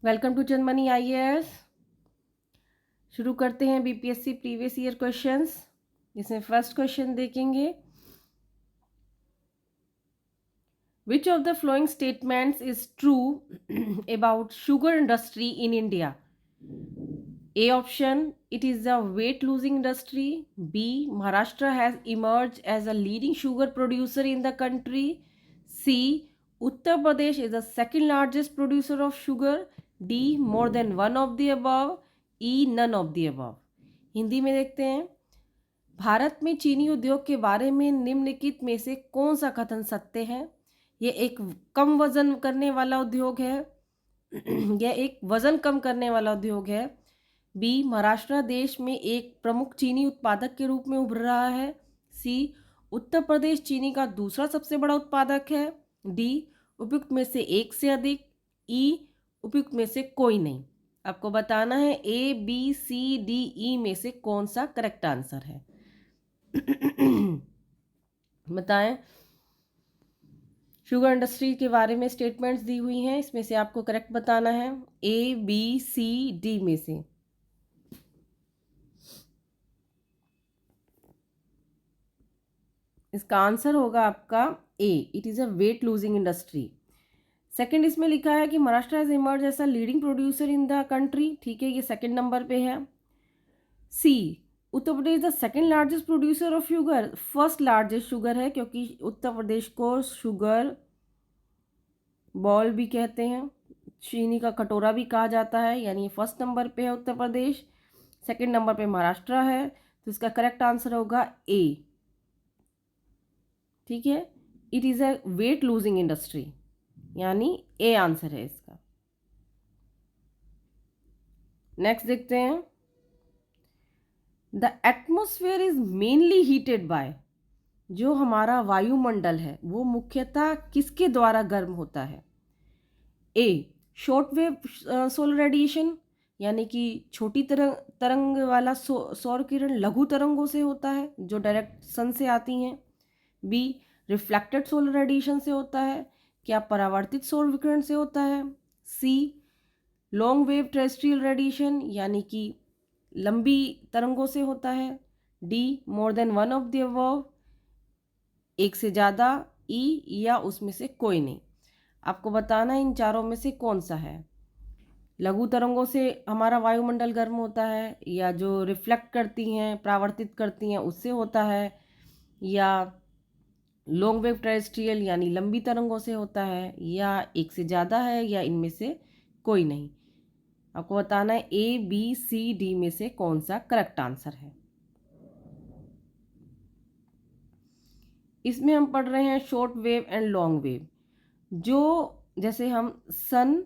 Welcome to जनमनी IAS. शुरू करते हैं बीपीएससी प्रीवियस ईयर क्वेश्चंस। इसमें फर्स्ट क्वेश्चन देखेंगे, which of the following statements is true about sugar industry in India? A option, it is a weight losing industry. B, Maharashtra has emerge as a leading sugar producer in the country. C, Uttar Pradesh is the second largest producer of sugar. D, more than one of the above. E, none of the above. Hindi में देखते हैं, भारत में चीनी उद्योग के बारे में निम्नलिखित में से कौन सा कथन सत्य है? ये एक कम वजन करने वाला उद्योग है। यह एक वजन कम करने वाला उद्योग है। बी, महाराष्ट्र देश में एक प्रमुख चीनी उत्पादक के रूप में उभर रहा है। सी, उत्तर प्रदेश चीनी का दूसरा सबसे बड़ा उत्पादक है। डी, उपयुक्त में से एक से अधिक। ई, उपयुक्त में से कोई नहीं। आपको बताना है ए, बी, सी, डी, ई में से कौन सा करेक्ट आंसर है। बताएं। शुगर इंडस्ट्री के बारे में स्टेटमेंट्स दी हुई हैं, इसमें से आपको करेक्ट बताना है ए, बी, सी, डी में से। इसका आंसर होगा आपका A, it is a weight losing industry. Second इसमें लिखा है कि Maharashtra has emerge as a leading producer in the country. ठीक है, ये सेकंड नंबर पे है। C, Uttar Pradesh the second largest producer of sugar, first largest sugar है, क्योंकि उत्तर प्रदेश को शुगर बॉल भी कहते हैं, चीनी का कटोरा भी कहा जाता है, यानी फर्स्ट नंबर पे है उत्तर प्रदेश। सेकंड नंबर पे महाराष्ट्र है, तो इसका करेक्ट आंसर होगा ए। ठीक है, it is a weight losing industry, यानी ए आंसर है इसका। नेक्स्ट देखते हैं, the atmosphere is mainly heated by, जो हमारा वायुमंडल है वो मुख्यतः किसके द्वारा गर्म होता है? ए, शॉर्ट वेव सोलर रेडिएशन, यानी कि छोटी तरंग वाला सौर किरण लघु तरंगों से होता है, जो डायरेक्ट सन से आती हैं। बी, रिफ्लेक्टेड सोलर रेडिएशन से होता है, क्या परावर्तित सौर विकिरण से होता है। सी, लॉन्ग वेव टेरेस्ट्रियल रेडिएशन, यानी कि लंबी तरंगों से होता है। D, more than one of the above, एक से ज़्यादा। ई, या उसमें से कोई नहीं। आपको बताना है इन चारों में से कौन सा है। लघु तरंगों से हमारा वायुमंडल गर्म होता है, या जो रिफ्लेक्ट करती हैं, परावर्तित करती हैं, उससे होता है, या लॉन्ग वेव टेरेस्ट्रियल यानी लंबी तरंगों से होता है, या एक से ज़्यादा है, या इनमें से कोई नहीं। आपको बताना है ए, बी, सी, डी में से कौन सा करेक्ट आंसर है। इसमें हम पढ़ रहे हैं short wave and long wave. जो जैसे हम सन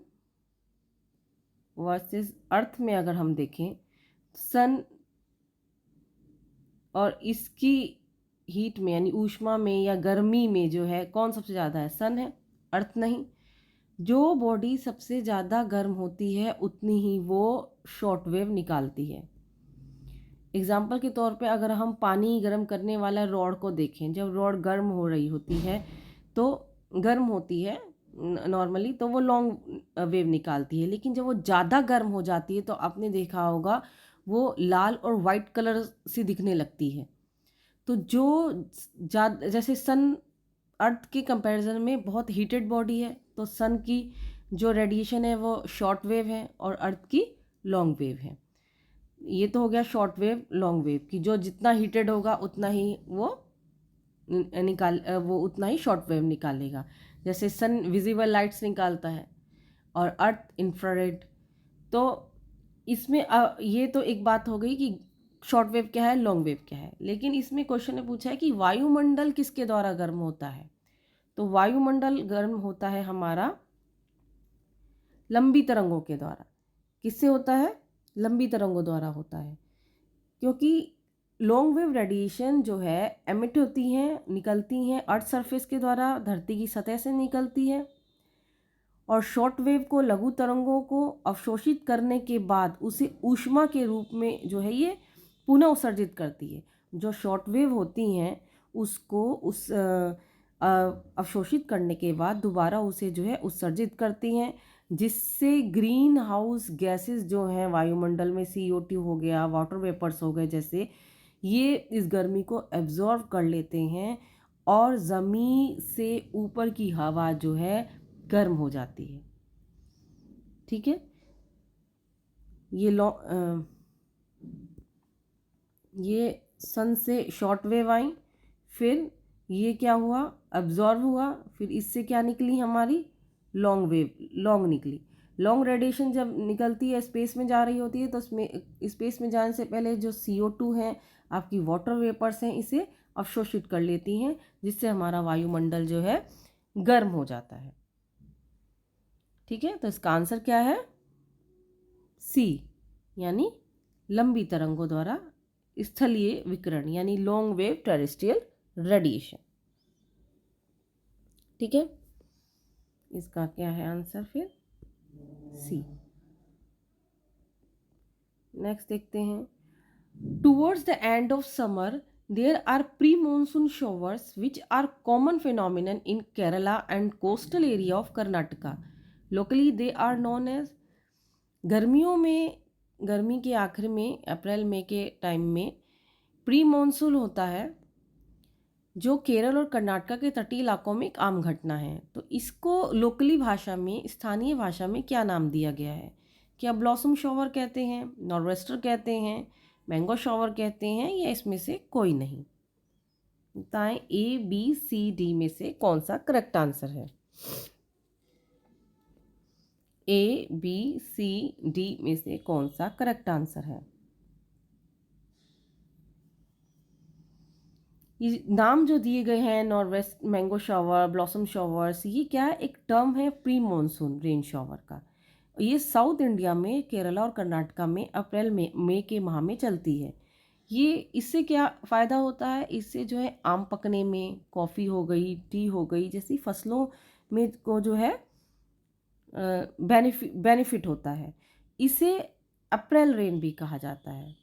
वर्सेस अर्थ में अगर हम देखें, सन और इसकी हीट में यानी ऊष्मा में या गर्मी में जो है कौन सबसे ज़्यादा है? सन है, अर्थ नहीं। जो बॉडी सबसे ज़्यादा गर्म होती है उतनी ही वो शॉर्ट वेव निकालती है। एग्जाम्पल के तौर पे अगर हम पानी गर्म करने वाला रॉड को देखें, जब रॉड गर्म हो रही होती है तो गर्म होती है नॉर्मली, तो वो लॉन्ग वेव निकालती है, लेकिन जब वो ज़्यादा गर्म हो जाती है तो आपने देखा होगा वो लाल और वाइट कलर सी दिखने लगती है। तो जो ज़्यादा, जैसे सन अर्थ के कंपैरिजन में बहुत हीटेड बॉडी है, तो सन की जो रेडिएशन है वो शॉर्ट वेव है और अर्थ की लॉन्ग वेव है। ये तो हो गया शॉर्ट वेव लॉन्ग वेव की, जो जितना हीटेड होगा उतना ही वो वो उतना ही शॉर्ट वेव निकालेगा। जैसे सन विजिबल लाइट्स निकालता है और अर्थ इंफ्रारेड। तो इसमें ये तो एक बात हो गई कि शॉर्ट वेव क्या है, लॉन्ग वेव क्या है। लेकिन इसमें क्वेश्चन ने पूछा है कि वायुमंडल किसके द्वारा गर्म होता है? तो वायुमंडल गर्म होता है हमारा लंबी तरंगों के द्वारा। किससे होता है? लंबी तरंगों द्वारा होता है, क्योंकि लॉन्ग वेव रेडिएशन जो है एमिट होती हैं, निकलती हैं अर्थ सरफेस के द्वारा, धरती की सतह से निकलती है, और शॉर्ट वेव को, लघु तरंगों को अवशोषित करने के बाद उसे ऊष्मा के रूप में जो है ये पुनः उत्सर्जित करती है। जो शॉर्ट वेव होती हैं उसको अवशोषित करने के बाद दोबारा उसे जो है उत्सर्जित करती हैं, जिससे ग्रीन हाउस गैसेस जो हैं वायुमंडल में, CO2 हो गया, वाटर वेपर्स हो गए जैसे, ये इस गर्मी को एब्जॉर्ब कर लेते हैं और ज़मीन से ऊपर की हवा जो है गर्म हो जाती है। ठीक है, ये सन से शॉर्ट वेव आई, फिर ये क्या हुआ, एब्जॉर्ब हुआ, फिर इससे क्या निकली हमारी लॉन्ग वेव, लॉन्ग निकली। लॉन्ग रेडिएशन जब निकलती है, स्पेस में जा रही होती है, तो उसमें स्पेस में जाने से पहले जो CO2 है, आपकी वाटर वेपर्स हैं, इसे अवशोषित कर लेती हैं, जिससे हमारा वायुमंडल जो है गर्म हो जाता है। ठीक है, तो इसका आंसर क्या है, सी, यानी लंबी तरंगों द्वारा स्थलीय विकिरण, यानी लॉन्ग वेव टेरेस्ट्रियल रेडिएशन। ठीक है, इसका क्या है आंसर फिर, सी। नेक्स्ट देखते हैं, towards the end of summer there are pre monsoon showers which are common phenomenon in Kerala and coastal area of Karnataka. Locally they are known as, गर्मियों में, गर्मी के आखिर में, अप्रैल मई के टाइम में प्री मॉनसून होता है, जो केरल और कर्नाटक के तटीय इलाकों में एक आम घटना है। तो इसको लोकली भाषा में, स्थानीय भाषा में क्या नाम दिया गया है? क्या ब्लॉसम शॉवर कहते हैं, नॉर्वेस्टर कहते हैं, मैंगो शॉवर कहते हैं, या इसमें से कोई नहीं? बताएं ABCD में से कौन सा करेक्ट आंसर है? ABCD में से कौन सा करेक्ट आंसर है? ये नाम जो दिए गए हैं, नॉर्वेस्ट, मैंगो शॉवर, ब्लॉसम शॉवर्स, ये क्या है, एक टर्म है प्री मॉनसून रेन शॉवर का। ये साउथ इंडिया में, केरला और कर्नाटका में अप्रैल में, मई के माह में चलती है। ये, इससे क्या फ़ायदा होता है, इससे जो है आम पकने में, कॉफ़ी हो गई, टी हो गई जैसी फसलों में को जो है बेनिफिट होता है। इसे अप्रैल रेन भी कहा जाता है,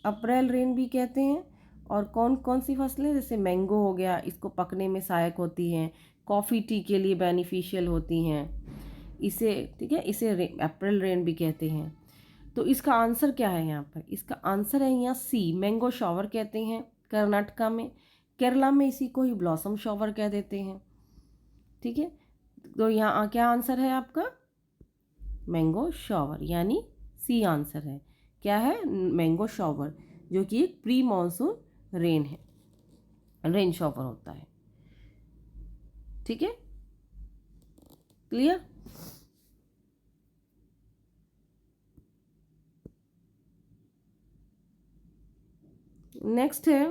अप्रैल रेन भी कहते हैं। और कौन कौन सी फसलें, जैसे मैंगो हो गया, इसको पकने में सहायक होती हैं, कॉफ़ी टी के लिए बेनिफिशियल होती हैं इसे। ठीक है, इसे अप्रैल रेन भी कहते हैं। तो इसका आंसर क्या है यहाँ पर? इसका आंसर है यहाँ सी, मैंगो शॉवर कहते हैं कर्नाटका में। केरला में इसी को ही ब्लॉसम शॉवर कह देते हैं। ठीक है, तो यहाँ क्या आंसर है आपका? मैंगो शॉवर, यानी सी आंसर है। क्या है? मैंगो शॉवर, जो कि एक प्री मॉनसून रेन है, रेन शॉवर होता है। ठीक है, क्लियर? नेक्स्ट है,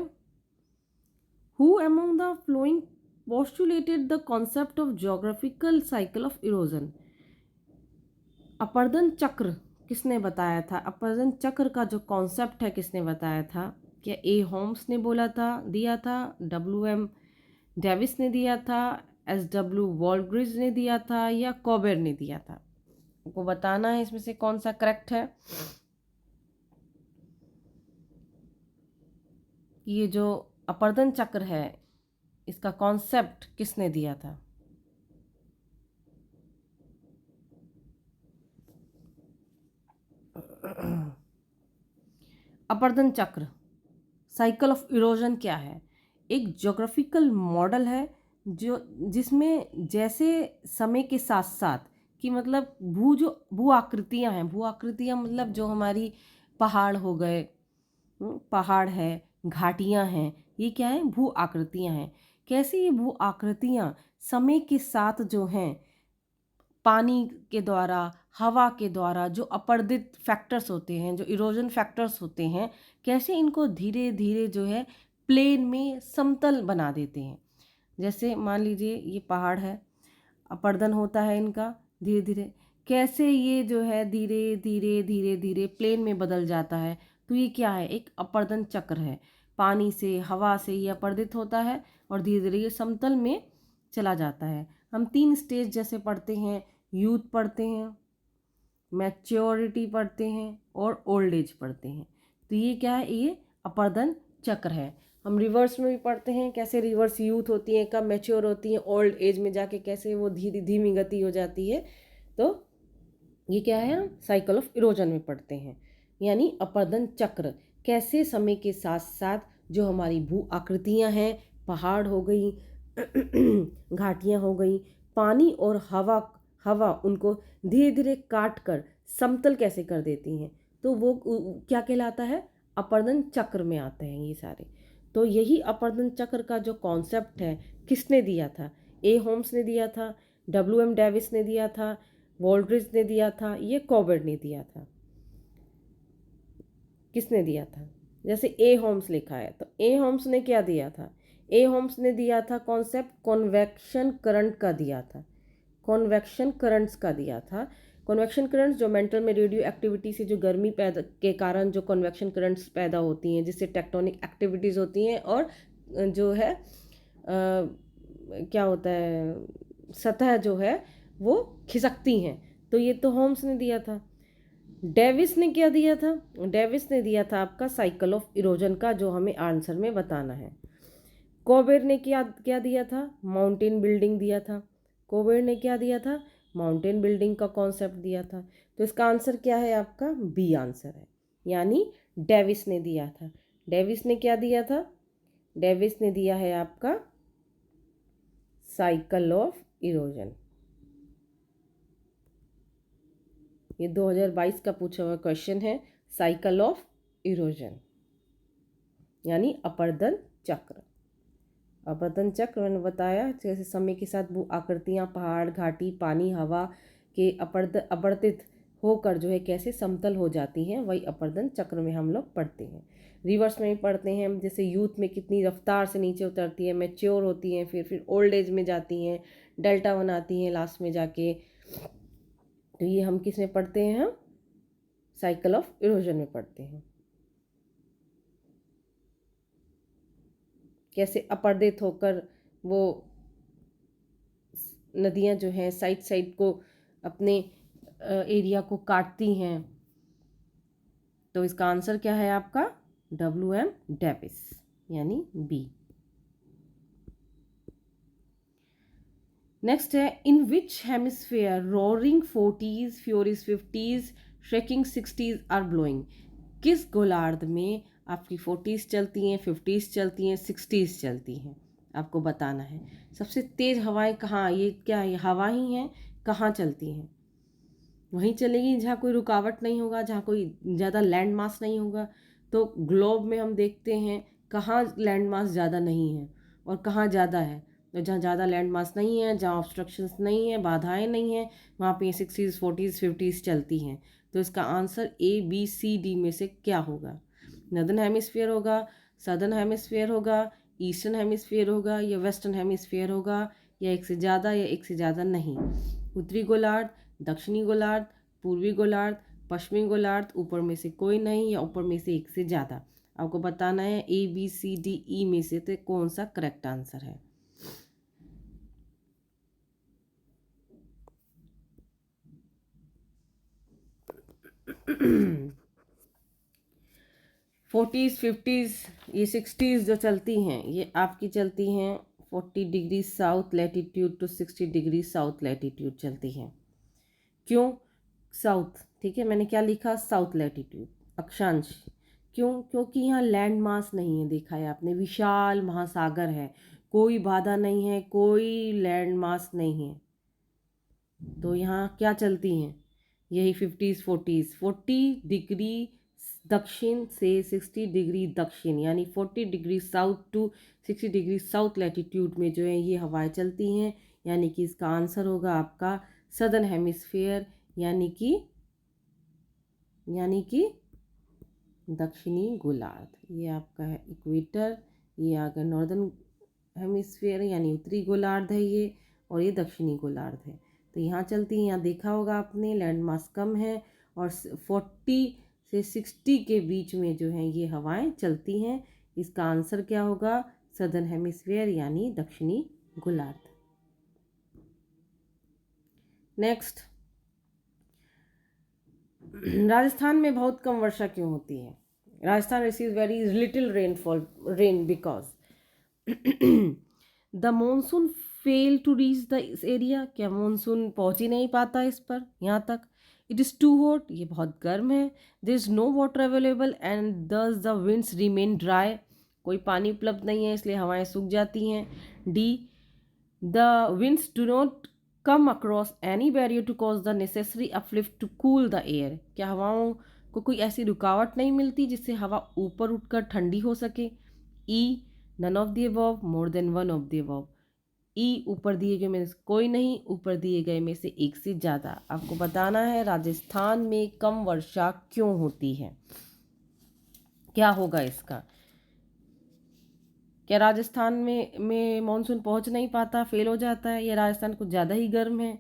who among the following postulated the concept of geographical cycle of erosion? अपर्दन चक्र किसने बताया था? अपर्दन चक्र का जो कॉन्सेप्ट है किसने बताया था? क्या A होम्स ने बोला था, दिया था, WM डेविस ने दिया था, SW वॉल्ग्रिज ने दिया था, या कॉबेर ने दिया था? आपको बताना है इसमें से कौन सा करेक्ट है। ये जो अपर्दन चक्र है, इसका कॉन्सेप्ट किसने दिया था? अपर्दन चक्र, साइकिल ऑफ इरोजन क्या है? एक ज्योग्राफिकल मॉडल है जो, जिसमें जैसे समय के साथ साथ, कि मतलब भू आकृतियाँ हैं, भू आकृतियाँ मतलब जो हमारी पहाड़ हो गए, पहाड़ है, घाटियाँ हैं, ये क्या है? भू आकृतियाँ हैं। कैसे ये भू आकृतियाँ समय के साथ जो हैं, पानी के द्वारा, हवा के द्वारा, जो अपर्दित फैक्टर्स होते हैं, जो इरोजन फैक्टर्स होते हैं, कैसे इनको धीरे धीरे जो है प्लेन में समतल बना देते हैं। जैसे मान लीजिए ये पहाड़ है, अपर्दन होता है इनका धीरे धीरे, कैसे ये जो है धीरे धीरे धीरे धीरे प्लेन में बदल जाता है। तो ये क्या है? एक अपर्दन चक्र है। पानी से, हवा से ये अपर्दित होता है और धीरे धीरे ये समतल में चला जाता है। हम 3 स्टेज जैसे पढ़ते हैं, यूथ पढ़ते हैं, मैच्योरिटी पढ़ते हैं और ओल्ड एज पढ़ते हैं। तो ये क्या है? ये अपर्दन चक्र है। हम रिवर्स में भी पढ़ते हैं कैसे रिवर्स यूथ होती हैं, कब मैच्योर होती हैं, ओल्ड एज में जाके कैसे वो धीमी गति हो जाती है। तो ये क्या है, हम साइकिल ऑफ इरोजन में पढ़ते हैं। यानी अपर्दन चक्र, कैसे समय के साथ साथ जो हमारी भू आकृतियाँ हैं, पहाड़ हो गई, घाटियाँ हो गई, पानी और हवा उनको धीरे धीरे काट कर समतल कैसे कर देती हैं, तो वो क्या कहलाता है, अपर्दन चक्र में आते हैं ये सारे। तो यही अपर्दन चक्र का जो कॉन्सेप्ट है, किसने दिया था? ए होम्स ने दिया था, W.M. डेविस ने दिया था, वॉल्ड्रिज ने दिया था, ये कॉबर्ड ने दिया था। किसने दिया था? जैसे ए होम्स लिखा है, तो ए होम्स ने क्या दिया था? ए होम्स ने दिया था कॉन्सेप्ट कॉन्वेक्शन करंट का दिया था, कॉन्वेक्शन करंट्स का दिया था। कॉन्वेक्शन करंट्स जो मेंटल में रेडियो एक्टिविटी से जो गर्मी पैदा के कारण जो कॉन्वेक्शन करंट्स पैदा होती हैं, जिससे टेक्टोनिक एक्टिविटीज़ होती हैं और जो है क्या होता है, सतह जो है वो खिसकती हैं। तो ये तो होम्स ने दिया था। डेविस ने क्या दिया था? डेविस ने दिया था आपका साइकिल ऑफ इरोजन का, जो हमें आंसर में बताना है। कोबेर ने क्या क्या दिया था? माउंटेन बिल्डिंग दिया था। कोबेर ने क्या दिया था? माउंटेन बिल्डिंग का कॉन्सेप्ट दिया था। तो इसका आंसर क्या है आपका? बी आंसर है, यानी डेविस ने दिया था। डेविस ने क्या दिया था? डेविस ने दिया है आपका साइकिल ऑफ इरोजन। ये 2022 का पूछा हुआ क्वेश्चन है, साइकिल ऑफ इरोजन यानी अपरदन चक्र। अपरदन चक्र मैंने बताया जैसे समय के साथ वो आकृतियाँ, पहाड़, घाटी, पानी, हवा के अपवर्तित होकर जो है कैसे समतल हो जाती हैं, वही अपरदन चक्र में हम लोग पढ़ते हैं। रिवर्स में भी पढ़ते हैं, जैसे यूथ में कितनी रफ्तार से नीचे उतरती है, मैच्योर होती हैं, फिर ओल्ड एज में जाती हैं, डेल्टा बनाती हैं लास्ट में जाके। तो ये हम किस में पढ़ते हैं? हम साइकिल ऑफ इरोजन में पढ़ते हैं। कैसे अपर्दित होकर वो नदियाँ जो हैं साइड साइड को अपने एरिया को काटती हैं। तो इसका आंसर क्या है आपका? W.M. डेविस यानी बी। नेक्स्ट है, in which hemisphere roaring 40s, furious 50s, shrieking 60s are blowing. किस गोलार्ध में आपकी 40s चलती हैं, 50s चलती हैं, 60s चलती हैं, आपको बताना है। सबसे तेज़ हवाएं कहाँ, ये क्या ये हवा ही हैं, कहाँ चलती हैं? वहीं चलेगी जहाँ कोई रुकावट नहीं होगा, जहाँ कोई ज़्यादा लैंड मास नहीं होगा। तो ग्लोब में हम देखते हैं कहाँ लैंड मास ज़्यादा नहीं है और कहाँ ज़्यादा है। तो जहाँ ज़्यादा लैंड मास नहीं है, जहाँ ऑब्स्ट्रक्शंस नहीं है, बाधाएं नहीं हैं, वहाँ पे 60s, 40s, 50s चलती हैं। तो इसका answer A, B, C, D में से क्या होगा? नॉर्दर्न हेमिस्फीयर होगा, सदर्न हेमिस्फीयर होगा, ईस्टर्न हेमिस्फीयर होगा या वेस्टर्न हेमिस्फीयर होगा, या एक से ज़्यादा या एक से ज़्यादा नहीं। उत्तरी गोलार्ध, दक्षिणी गोलार्ध, पूर्वी गोलार्ध, पश्चिमी गोलार्ध, ऊपर में से कोई नहीं या ऊपर में से एक से ज़्यादा। आपको बताना है A, B, C, D, E में से तो कौन सा करेक्ट आंसर है। फोर्टीज़, 50s, ये 60s जो चलती हैं, ये आपकी चलती हैं 40 degree south latitude to 60 degree south latitude चलती हैं। क्यों साउथ? ठीक है, मैंने क्या लिखा? साउथ लैटिट्यूड, अक्षांश। क्यों? क्योंकि यहाँ लैंड मास नहीं है, देखा है आपने, विशाल महासागर है, कोई बाधा नहीं है, कोई लैंड मास नहीं है। तो यहाँ क्या चलती हैं? यही 50s, 40s, 40 डिग्री दक्षिण से 60 डिग्री दक्षिण, यानी 40 degree south to 60 degree south latitude में जो है ये हवाएं चलती हैं। यानी कि इसका आंसर होगा आपका सदर्न हेमिस्फीयर, यानी कि दक्षिणी गोलार्ध। ये आपका है इक्वेटर, ये आ गया नॉर्दर्न हेमिस्फीयर यानी उत्तरी गोलार्ध है ये, और ये दक्षिणी गोलार्ध है। तो यहाँ चलती है, यहाँ देखा होगा आपने लैंड मास कम है और 40 से 60 के बीच में जो है ये हवाएं चलती हैं। इसका आंसर क्या होगा? सदर्न हेमिस्फीयर यानी दक्षिणी गोलार्ध। नेक्स्ट, राजस्थान में बहुत कम वर्षा क्यों होती है? Rajasthan receive very little rain because the monsoon fail to reach the this area, क्या मानसून पहुंच ही नहीं पाता इस पर, यहाँ तक। इट इज़ टू हॉट, ये बहुत गर्म है। There is no water available and thus the winds remain dry, कोई पानी उपलब्ध नहीं है इसलिए हवाएं सूख जाती हैं। D, the winds do not come across any barrier to cause the necessary uplift to cool the air, क्या हवाओं को कोई ऐसी रुकावट नहीं मिलती जिससे हवा ऊपर उठकर ठंडी हो सके। E, none of the above, more than one of the above. E, ऊपर दिए गए में से कोई नहीं, ऊपर दिए गए में से एक से ज़्यादा। आपको बताना है राजस्थान में कम वर्षा क्यों होती है, क्या होगा इसका। क्या राजस्थान में मानसून पहुंच नहीं पाता, फेल हो जाता है, या राजस्थान कुछ ज़्यादा ही गर्म है,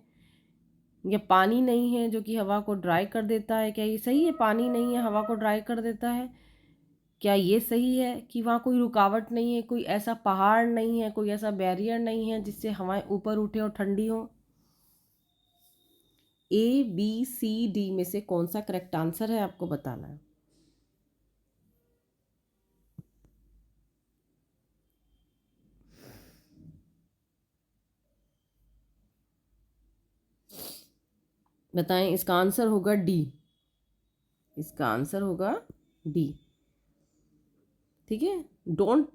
या पानी नहीं है जो कि हवा को ड्राई कर देता है। क्या ये सही है, पानी नहीं है हवा को ड्राई कर देता है? क्या ये सही है कि वहाँ कोई रुकावट नहीं है, कोई ऐसा पहाड़ नहीं है, कोई ऐसा बैरियर नहीं है जिससे हवाएं ऊपर उठे और ठंडी हो? ए, बी, सी, डी में से कौन सा करेक्ट आंसर है, आपको बताना है। बताएं, इसका आंसर होगा डी। इसका आंसर होगा डी, ठीक है। Don't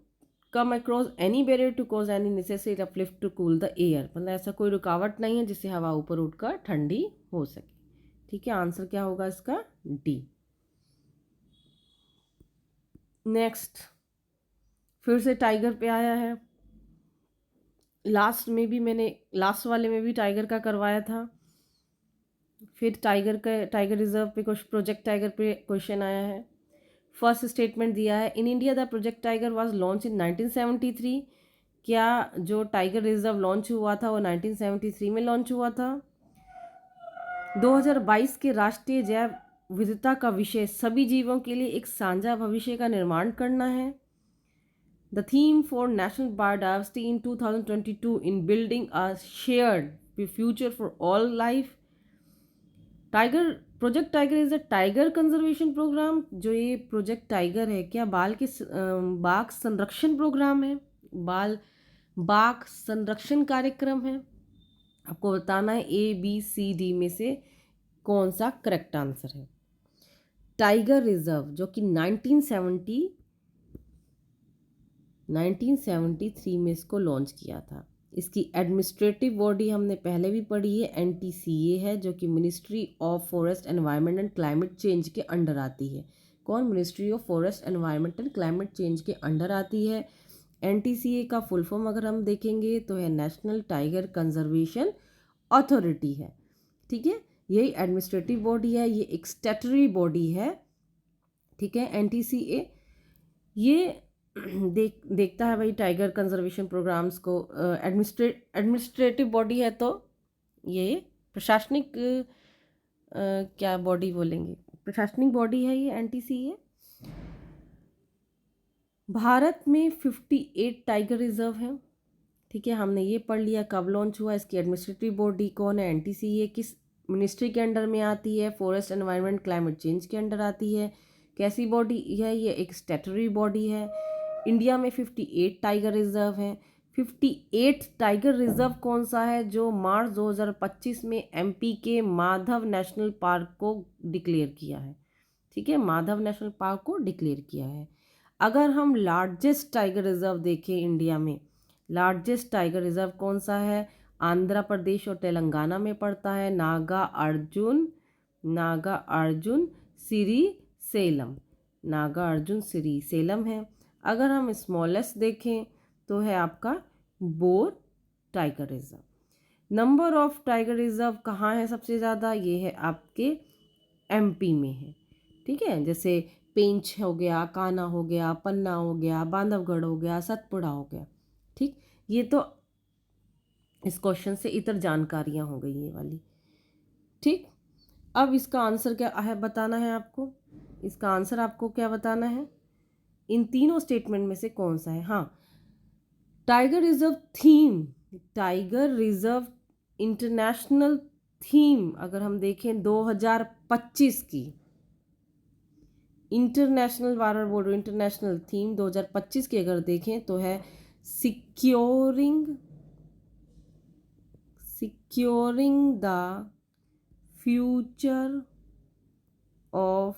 come across any barrier to cause any necessary uplift to cool the air, मतलब ऐसा कोई रुकावट नहीं है जिससे हवा ऊपर उठकर ठंडी हो सके, ठीक है। आंसर क्या होगा इसका, डी। नेक्स्ट, फिर से टाइगर पे आया है। लास्ट वाले में भी टाइगर का करवाया था, फिर टाइगर रिजर्व पे कुछ प्रोजेक्ट टाइगर पे क्वेश्चन आया है। फर्स्ट स्टेटमेंट दिया है, in India the project tiger was launch in 1973, क्या जो टाइगर रिजर्व लॉन्च हुआ था वो 1973 में लॉन्च हुआ था। 2022 के राष्ट्रीय जैव विविधता का विषय सभी जीवों के लिए एक साझा भविष्य का निर्माण करना है। The theme for national biodiversity in 2022 in building a shared future for all life. Tiger project tiger is a tiger conservation programme, जो ये प्रोजेक्ट टाइगर है क्या बाघ संरक्षण प्रोग्राम है, बाघ संरक्षण कार्यक्रम है। आपको बताना है ए, बी, सी, डी में से कौन सा करेक्ट आंसर है। टाइगर रिजर्व जो कि 1973 में इसको लॉन्च किया था। इसकी एडमिनिस्ट्रेटिव बॉडी हमने पहले भी पढ़ी है, NTCA है, जो कि ministry of forest environment and climate change के अंडर आती है। कौन, ministry of forest environment and climate change के अंडर आती है। NTCA का फुल फॉर्म अगर हम देखेंगे तो है नेशनल टाइगर कंजर्वेशन अथॉरिटी है, ठीक है। यही एडमिनिस्ट्रेटिव बॉडी है, ये एक स्टैट्यूटरी बॉडी है, ठीक है। NTCA ये देखता है भाई टाइगर कंजर्वेशन प्रोग्राम्स को। एडमिनिस्ट्रेटिव बॉडी है तो ये प्रशासनिक क्या बॉडी बोलेंगे, प्रशासनिक बॉडी है ये NTCA। भारत में 58 टाइगर रिजर्व हैं, ठीक है। हमने ये पढ़ लिया कब लॉन्च हुआ, इसकी एडमिनिस्ट्रेटिव बॉडी कौन है, NTCA किस मिनिस्ट्री के अंडर में आती है, फॉरेस्ट एनवायरनमेंट क्लाइमेट चेंज के अंडर आती है। कैसी बॉडी है ये, एक स्टैट्यूटरी बॉडी है। इंडिया में 58 टाइगर रिजर्व हैं। 58 टाइगर रिजर्व कौन सा है, जो मार्च 2025 में MP के माधव नेशनल पार्क को डिक्लेयर किया है, ठीक है। माधव नेशनल पार्क को डिक्लेयर किया है। अगर हम लार्जेस्ट टाइगर रिजर्व देखें इंडिया में, लार्जेस्ट टाइगर रिजर्व कौन सा है, आंध्र प्रदेश और तेलंगाना में पड़ता है, नागा अर्जुन सिरी सेलम, नागा अर्जुन सिरी सेलम है। अगर हम स्मॉलेस्ट देखें तो है आपका bore tiger reserve. Number of tiger reserve कहाँ है सबसे ज़्यादा, ये है आपके MP में है, ठीक है। जैसे पेंच हो गया, कान्हा हो गया, पन्ना हो गया, बांधवगढ़ हो गया, सतपुड़ा हो गया, ठीक। ये तो इस क्वेश्चन से इतर जानकारियाँ हो गई ये वाली, ठीक। अब इसका आंसर क्या है बताना है आपको, इसका आंसर आपको क्या बताना है, इन तीनों स्टेटमेंट में से कौन सा है। हाँ, tiger reserve theme, tiger reserve international theme अगर हम देखें 2025 की, इंटरनेशनल बार बार बोल रही हूँ, इंटरनेशनल थीम 2025 की अगर देखें तो है securing the future of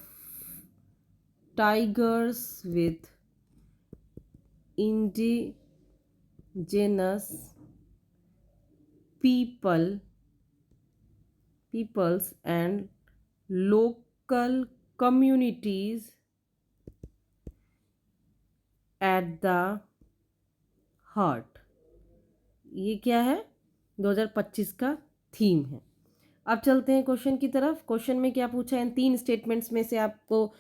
tigers with indigenous peoples and local communities at the heart। ये क्या है? 2025 का थीम है। अब चलते हैं क्वेश्चन की तरफ। क्वेश्चन में क्या पूछा है? इन 3 स्टेटमेंट्स में से आपको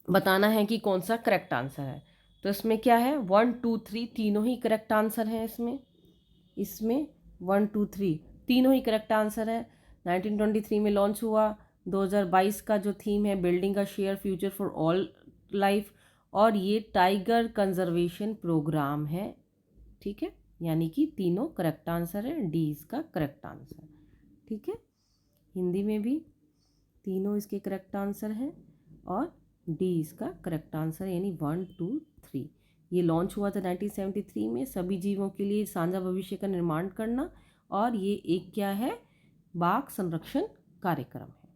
बताना है कि कौन सा करेक्ट आंसर है। तो इसमें क्या है? 1 2 3 तीनों ही करेक्ट आंसर हैं। इसमें 1 2 3 तीनों ही करेक्ट आंसर है। 1923 में लॉन्च हुआ। 2022 का जो थीम है building a share future for all life, और ये टाइगर कंजर्वेशन प्रोग्राम है। ठीक है, यानी कि तीनों करेक्ट आंसर है। डी इसका करेक्ट आंसर। ठीक है, हिंदी में भी तीनों इसके करेक्ट आंसर हैं और डी इसका करेक्ट आंसर, यानी 1 2 3। ये लॉन्च हुआ था 1973 में। सभी जीवों के लिए साझा भविष्य का निर्माण करना, और ये एक क्या है? बाघ संरक्षण कार्यक्रम है।